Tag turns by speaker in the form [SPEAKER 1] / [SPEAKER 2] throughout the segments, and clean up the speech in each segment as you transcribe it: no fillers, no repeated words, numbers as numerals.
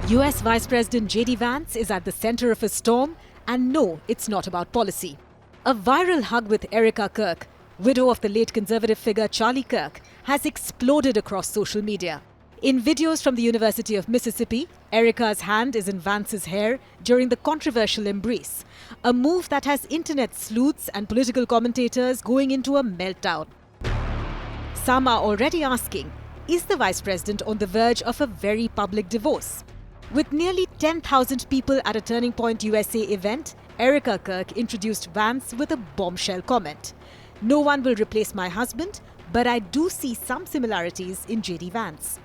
[SPEAKER 1] US Vice President J.D. Vance is at the center of a storm, and no, it's not about policy. A viral hug with Erika Kirk, widow of the late conservative figure Charlie Kirk, has exploded across social media. In videos from the University of Mississippi, Erika's hand is in Vance's hair during the controversial embrace, a move that has internet sleuths and political commentators going into a meltdown. Some are already asking, is the Vice President on the verge of a very public divorce? With nearly 10,000 people at a Turning Point USA event, Erika Kirk introduced Vance with a bombshell comment. "No one will replace my husband, but I do see some similarities in J.D. Vance."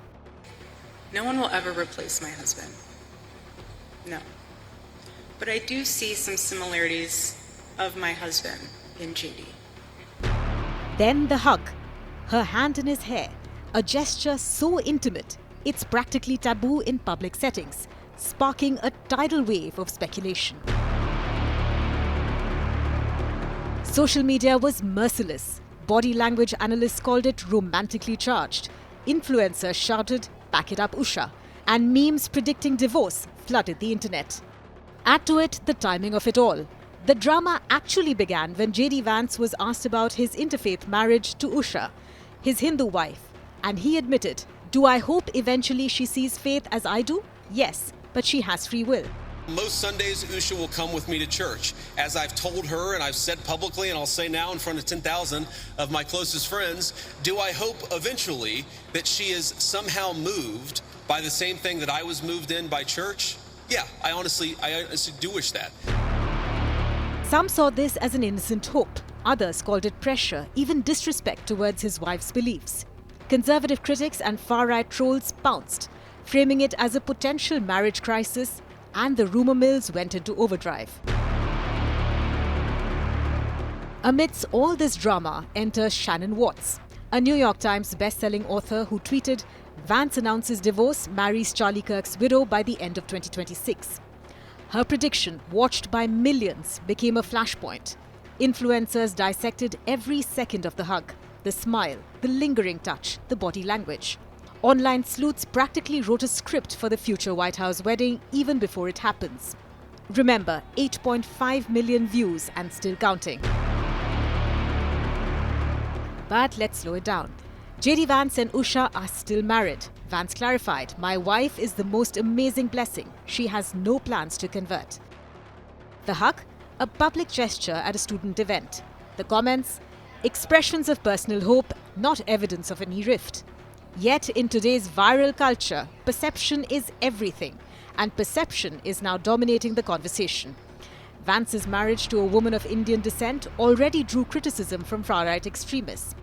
[SPEAKER 2] No one will ever replace my husband. No. But I do see some similarities of my husband in JD.
[SPEAKER 1] Then the hug, her hand in his hair, a gesture so intimate, it's practically taboo in public settings, sparking a tidal wave of speculation. Social media was merciless. Body language analysts called it romantically charged. Influencers shouted, "Pack it up, Usha," and memes predicting divorce flooded the internet. Add to it the timing of it all. The drama actually began when J.D. Vance was asked about his interfaith marriage to Usha, his Hindu wife, and he admitted, "Do I hope eventually she sees faith as I do? Yes, but she has free will."
[SPEAKER 3] Most Sundays, Usha will come with me to church. As I've told her and I've said publicly, and I'll say now in front of 10,000 of my closest friends, do I hope eventually that she is somehow moved by the same thing that I was moved in by church? Yeah, I honestly do wish that.
[SPEAKER 1] Some saw this as an innocent hope. Others called it pressure, even disrespect towards his wife's beliefs. Conservative critics and far-right trolls pounced, framing it as a potential marriage crisis, and the rumor mills went into overdrive. Amidst all this drama enters Shannon Watts, a New York Times best-selling author who tweeted, "Vance announces divorce, marries Charlie Kirk's widow by the end of 2026. Her prediction, watched by millions, became a flashpoint. Influencers dissected every second of the hug, the smile, the lingering touch, the body language. Online sleuths practically wrote a script for the future White House wedding even before it happens. Remember, 8.5 million views and still counting. But let's slow it down. J.D. Vance and Usha are still married. Vance clarified, "My wife is the most amazing blessing. She has no plans to convert." The hug? A public gesture at a student event. The comments? Expressions of personal hope, not evidence of any rift. Yet in today's viral culture, perception is everything, and perception is now dominating the conversation. Vance's marriage to a woman of Indian descent already drew criticism from far-right extremists.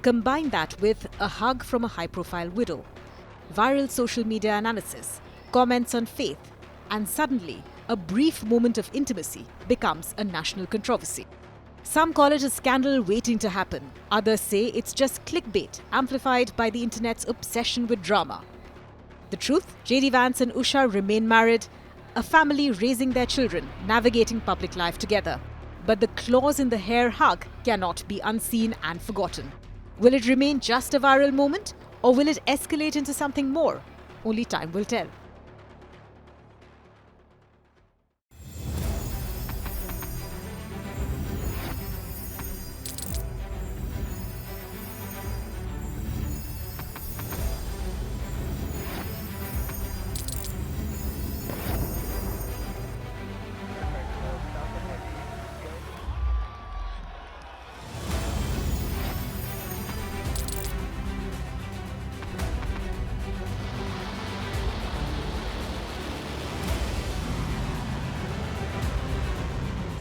[SPEAKER 1] Combine that with a hug from a high-profile widow, viral social media analysis, comments on faith, and suddenly, a brief moment of intimacy becomes a national controversy. Some call it a scandal waiting to happen. Others say it's just clickbait, amplified by the internet's obsession with drama. The truth? J.D. Vance and Usha remain married, a family raising their children, navigating public life together. But the claws in the hair hug cannot be unseen and forgotten. Will it remain just a viral moment, or will it escalate into something more? Only time will tell.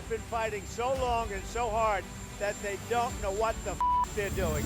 [SPEAKER 4] Been fighting so long and so hard that they don't know what the they're doing.